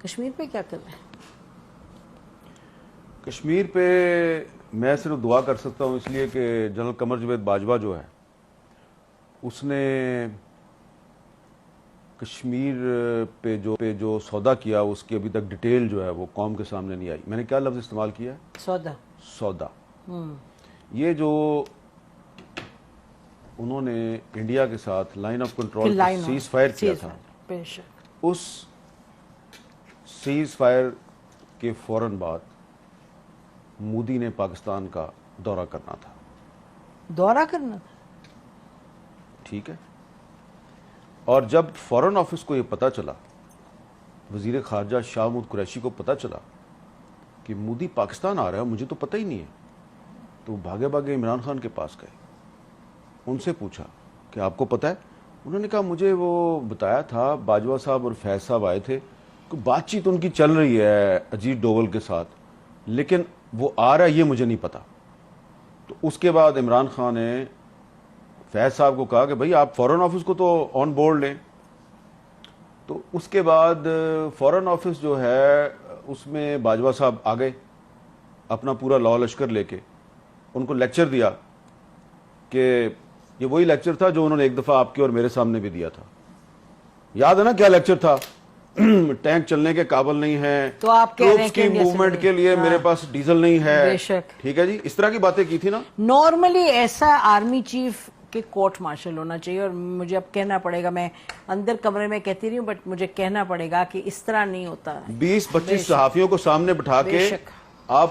کشمیر پہ کیا کر رہے ہیں؟ کشمیر پہ میں صرف دعا کر سکتا ہوں، اس لیے کہ جنرل قمر جاوید باجوہ جو ہے اس نے کشمیر پہ جو سودا کیا اس کی ابھی تک ڈیٹیل جو ہے وہ قوم کے سامنے نہیں آئی. میں نے کیا لفظ استعمال کیا ہے؟ سودا. یہ جو انہوں نے انڈیا کے ساتھ line of control cease fire کیا تھا، اس سیز فائر کے فوراً بعد مودی نے پاکستان کا دورہ کرنا تھا. ٹھیک ہے. اور جب فورن آفس کو یہ پتا چلا، وزیر خارجہ شاہ محمود قریشی کو پتا چلا کہ مودی پاکستان آ رہا ہے، مجھے تو پتہ ہی نہیں ہے، تو بھاگے بھاگے عمران خان کے پاس گئے. ان سے پوچھا کہ آپ کو پتا ہے؟ انہوں نے کہا مجھے وہ بتایا تھا، باجوہ صاحب اور فیض صاحب آئے تھے، بات چیت ان کی چل رہی ہے اجیت ڈوول کے ساتھ، لیکن وہ آ رہا ہے یہ مجھے نہیں پتا. تو اس کے بعد عمران خان نے فیض صاحب کو کہا کہ بھئی آپ فورن آفس کو تو آن بورڈ لیں. تو اس کے بعد فورن آفس جو ہے اس میں باجوہ صاحب آ گئے اپنا پورا لاؤ لشکر لے کے. ان کو لیکچر دیا کہ یہ وہی لیکچر تھا جو انہوں نے ایک دفعہ آپ کے اور میرے سامنے بھی دیا تھا. یاد ہے نا کیا لیکچر تھا؟ ٹینک چلنے کے قابل نہیں ہے، تو آپ کہہ رہے ہیں کی موومنٹ کے لیے میرے پاس ڈیزل نہیں ہے. ٹھیک ہے جی، اس طرح کی باتیں کی تھی نا. نارملی ایسا آرمی چیف کے کورٹ مارشل ہونا چاہیے، اور مجھے اب کہنا پڑے گا، میں اندر کمرے میں کہتی رہی ہوں بٹ مجھے کہنا پڑے گا کہ اس طرح نہیں ہوتا. 20-25 صحافیوں کو سامنے بٹھا کے آپ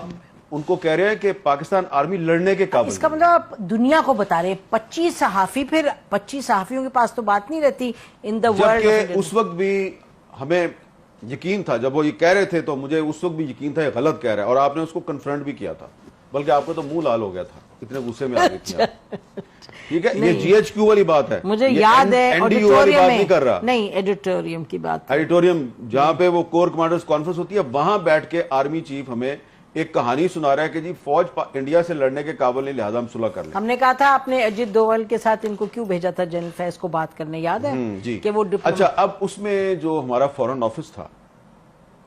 ان کو کہہ رہے ہیں کہ پاکستان آرمی لڑنے کے قابل. اس کا مطلب آپ دنیا کو بتا رہے ہیں 25 صحافی، پھر 25 صحافیوں کے پاس تو بات نہیں رہتی ان دا ورلڈ. جبکہ اس وقت بھی ہمیں یقین تھا، جب وہ یہ کہہ رہے تھے تو مجھے اس وقت بھی یقین تھا یہ غلط کہہ رہا ہے، اور آپ نے اس کو کنفرنٹ بھی کیا تھا، بلکہ آپ کو تو منہ لال ہو گیا تھا، اتنے غصے میں آ گئی تھی. ٹھیک ہے، یہ جی ایچ کیو والی بات ہے، مجھے یاد ہے ایڈیٹوریم نہیں کر رہا. نہیں، ایڈیٹوریم کی بات، ایڈیٹوریم جہاں پہ وہ کور کمانڈرز کانفرنس ہوتی ہے، وہاں بیٹھ کے آرمی چیف ہمیں ایک کہانی سنا رہا ہے کہ جی فوج انڈیا سے لڑنے کے قابل نہیں، لہذا ہم صلح کر لیں. ہم نے کہا تھا آپ نے اجیت ڈوول کے ساتھ ان کو کیوں بھیجا تھا جنرل فیض کو بات کرنے، یاد ہے جی کہ وہ اچھا. اب اس میں جو ہمارا فورن آفس تھا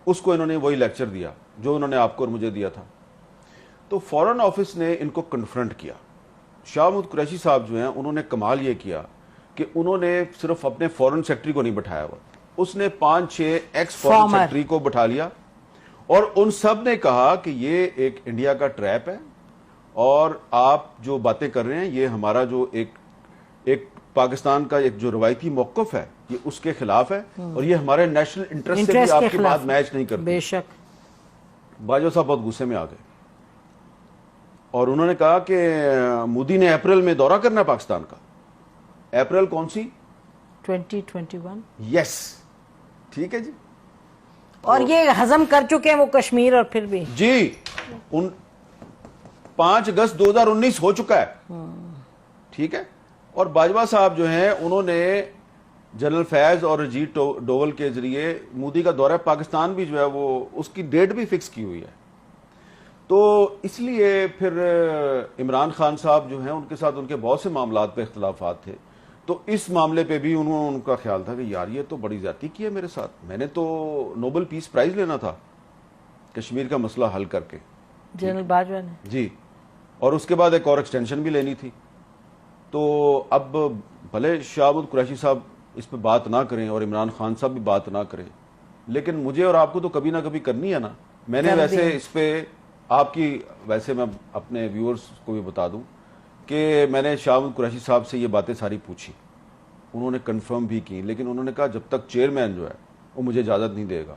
اس کو انہوں نے وہی لیکچر دیا جو انہوں نے آپ کو اور مجھے دیا تھا. تو فورن آفس نے ان کو کنفرنٹ کیا. شاہ محمود قریشی صاحب جو ہیں انہوں نے کمال یہ کیا کہ انہوں نے صرف اپنے فورن سیکٹری کو نہیں بٹھایا ہوا، اس نے 5-6 ایکس فورن سیکٹری کو بٹھا لیا، اور ان سب نے کہا کہ یہ ایک انڈیا کا ٹریپ ہے، اور آپ جو باتیں کر رہے ہیں یہ ہمارا جو ایک پاکستان کا ایک جو روایتی موقف ہے یہ اس کے خلاف ہے، اور یہ ہمارے نیشنل انٹرسٹ سے بھی آپ کی بات میچ نہیں کرتی. بے شک. باجوہ صاحب بہت غصے میں آ گئے اور انہوں نے کہا کہ مودی نے اپریل میں دورہ کرنا ہے پاکستان کا. اپریل کون سی؟ 2021. یس. ٹھیک ہے جی. اور یہ ہضم کر چکے ہیں وہ کشمیر، اور پھر بھی جی 5 اگست 2019 ہو چکا ہے. ٹھیک ہے. اور باجوہ صاحب جو ہیں انہوں نے جنرل فیض اور اجیت ڈوول کے ذریعے مودی کا دورہ پاکستان بھی جو ہے وہ اس کی ڈیٹ بھی فکس کی ہوئی ہے. تو اس لیے پھر عمران خان صاحب جو ہیں ان کے ساتھ ان کے بہت سے معاملات پہ اختلافات تھے، تو اس معاملے پہ بھی ان کا خیال تھا کہ یار یہ تو بڑی زیادتی کی ہے میرے ساتھ، میں نے تو نوبل پیس پرائز لینا تھا کشمیر کا مسئلہ حل کر کے. جنرل باجوہ نے جی، اور اس کے بعد ایک اور ایکسٹینشن بھی لینی تھی. تو اب بھلے شاہ محمود قریشی صاحب اس پہ بات نہ کریں اور عمران خان صاحب بھی بات نہ کریں، لیکن مجھے اور آپ کو تو کبھی نہ کبھی کرنی ہے نا. میں نے ویسے اس پہ آپ کی، ویسے میں اپنے ویورز کو بھی بتا دوں کہ میں نے شاہ محمود قریشی صاحب سے یہ باتیں ساری پوچھی، انہوں نے کنفرم بھی کی، لیکن انہوں نے کہا جب تک چیئرمین جو ہے وہ مجھے اجازت نہیں دے گا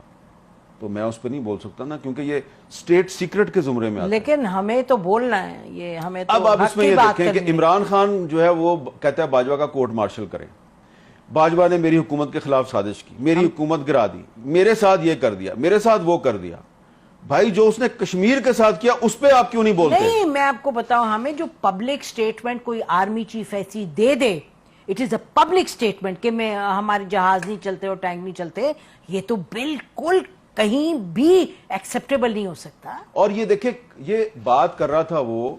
تو میں اس پہ نہیں بول سکتا نا، کیونکہ یہ اسٹیٹ سیکرٹ کے زمرے میں آتا ہے. لیکن ہمیں تو بولنا ہے، یہ ہمیں تو اب آپ اس میں یہ دیکھیں کہ عمران خان جو ہے وہ کہتا ہے باجوہ کا کورٹ مارشل کریں. باجوہ نے میری حکومت کے خلاف سازش کی، میری حکومت گرا دی، میرے ساتھ یہ کر دیا، میرے ساتھ وہ کر دیا. بھائی جو اس نے کشمیر کے ساتھ کیا اس پہ آپ کیوں نہیں بولتے؟ نہیں، میں آپ کو بتاؤں، ہمیں جو پبلک سٹیٹمنٹ کوئی آرمی چیف ایسی دے it is a public statement کہ میں ہمارے جہاز نہیں چلتے اور ٹینک نہیں چلتے، یہ تو بالکل کہیں بھی ایکسیپٹیبل نہیں ہو سکتا. اور یہ دیکھیں یہ بات کر رہا تھا وہ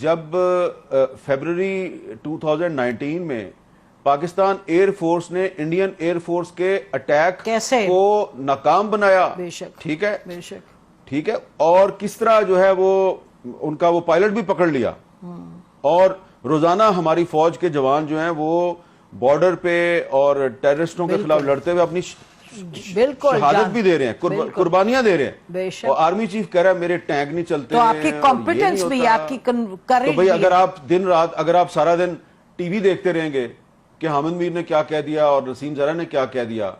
جب فیبروری 2019 میں پاکستان ایئر فورس نے انڈین ایئر فورس کے اٹیک کیسے کو ناکام بنایا. بے شک ٹھیک ہے, بے شک. ٹھیک ہے, اور کس طرح جو ہے وہ ان کا وہ پائلٹ بھی پکڑ لیا, اور روزانہ ہماری فوج کے جوان جو ہیں وہ بارڈر پہ اور ٹیررسٹوں کے خلاف لڑتے ہوئے اپنی بالکل شہادت بھی دے رہے ہیں, قربانیاں دے رہے ہیں. بے شک. اور آرمی چیف کہہ رہا ہے میرے ٹینک نہیں چلتے. تو آپ کی کمپیٹنس بھی, آپ کی تو کریج بھئی اگر آپ دن رات, اگر آپ سارا دن ٹی وی دیکھتے رہیں گے کہ حامد میر نے کیا کہہ دیا اور نسیم زرہ نے کیا کہہ دیا,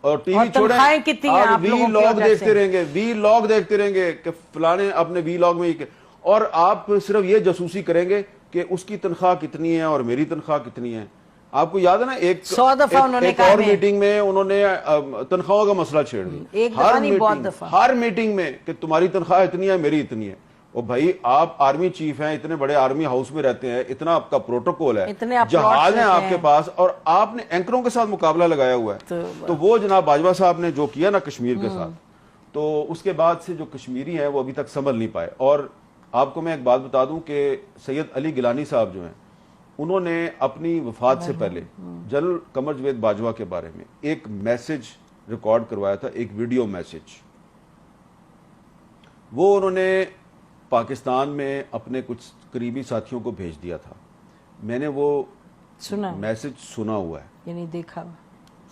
اور ٹی وی چھوڑیں آپ وی لاگ دیکھتے رہیں گے, وی لاگ دیکھتے رہیں گے کہ فلانے اپنے وی لاگ میں, اور آپ صرف یہ جاسوسی کریں گے کہ اس کی تنخواہ کتنی ہے اور میری تنخواہ کتنی ہے. آپ کو یاد ہے نا ایک اور میٹنگ میں انہوں نے تنخواہوں کا مسئلہ چھیڑ دیا ہر میٹنگ میں کہ تمہاری تنخواہ اتنی ہے میری اتنی ہے. اور بھائی آپ آرمی چیف ہیں, اتنے بڑے آرمی ہاؤس میں رہتے ہیں, اتنا آپ کا پروٹوکول ہے, جہاز ہیں آپ کے پاس, اور آپ نے اینکروں کے ساتھ مقابلہ لگایا ہوا ہے. تو وہ جناب باجوہ صاحب نے جو کیا نا کشمیر کے ساتھ, تو اس کے بعد سے جو کشمیری ہیں وہ ابھی تک سنبھل نہیں پائے. اور آپ کو میں ایک بات بتا دوں کہ سید علی گیلانی صاحب جو ہیں انہوں نے اپنی وفات سے پہلے جنرل قمر جاوید باجوہ کے بارے میں ایک میسج ریکارڈ کروایا تھا, ایک ویڈیو میسج. وہ انہوں نے پاکستان میں اپنے کچھ قریبی ساتھیوں کو بھیج دیا تھا. میں نے وہ میسج سنا ہوا ہے, یعنی دیکھا,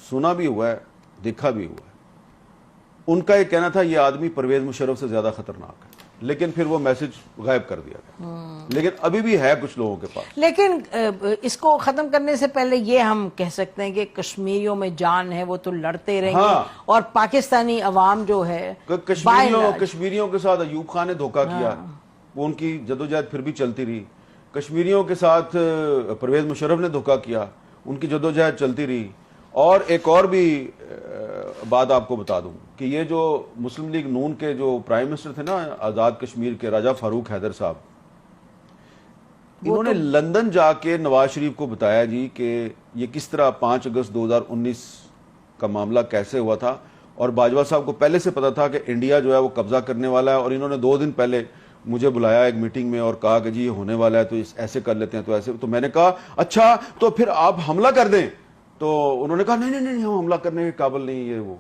سنا بھی ہوا ہے, دیکھا بھی ہوا ہے. ان کا یہ کہنا تھا یہ آدمی پرویز مشرف سے زیادہ خطرناک ہے, لیکن پھر وہ میسج غائب کر دیا گیا. لیکن ابھی بھی ہے کچھ لوگوں کے پاس. لیکن اس کو ختم کرنے سے پہلے یہ ہم کہہ سکتے ہیں کہ کشمیریوں میں جان ہے, وہ تو لڑتے رہیں گے, اور پاکستانی عوام جو ہے کشمیریوں کے ساتھ ایوب خان نے دھوکہ کیا, وہ ان کی جدوجہد پھر بھی چلتی رہی. کشمیریوں کے ساتھ پرویز مشرف نے دھوکہ کیا, ان کی جدوجہد چلتی رہی. اور ایک اور بھی بات آپ کو بتا دوں کہ یہ جو مسلم لیگ نون کے جو پرائم منسٹر تھے نا آزاد کشمیر کے, راجہ فاروق حیدر صاحب, انہوں نے لندن جا کے نواز شریف کو بتایا جی کہ یہ کس طرح 5 اگست 2019 کا معاملہ کیسے ہوا تھا, اور باجوہ صاحب کو پہلے سے پتا تھا کہ انڈیا جو ہے وہ قبضہ کرنے والا ہے, اور انہوں نے 2 دن پہلے مجھے بلایا ایک میٹنگ میں اور کہا کہ جی یہ ہونے والا ہے تو ایسے کر لیتے ہیں, تو ایسے. تو میں نے کہا اچھا تو پھر آپ حملہ کر دیں, تو انہوں نے کہا نہیں نہیں نہیں ہم حملہ کرنے کے قابل نہیں, یہ وہ.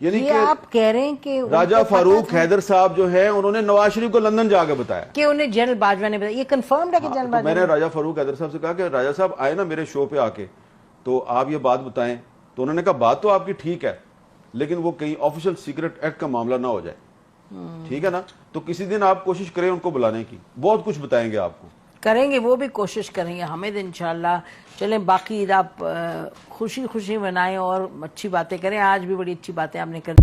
یعنی کہ آپ کہہ رہے ہیں کہ راجہ فاروق حیدر صاحب جو ہیں انہوں نے نواز شریف کو لندن جا کے بتایا کہ انہیں جنرل باجوہ نے بتایا. یہ کنفرمڈ ہے کہ جنرل باجوہ؟ میں نے راجہ فاروق حیدر صاحب سے کہا کہ راجہ صاحب آئے نا میرے شو پہ آ کے, تو آپ یہ بات بتائیں. تو انہوں نے کہا بات تو آپ کی ٹھیک ہے, لیکن وہ کہیں آفیشل سیکرٹ ایکٹ کا معاملہ نہ ہو جائے, ٹھیک ہے نا. تو کسی دن آپ کوشش کریں ان کو بلانے کی, بہت کچھ بتائیں گے آپ کو. کریں گے, وہ بھی کوشش کریں گے حامد انشاءاللہ. چلیں باقی عید آپ خوشی خوشی منائیں اور اچھی باتیں کریں. آج بھی بڑی اچھی باتیں آپ نے کر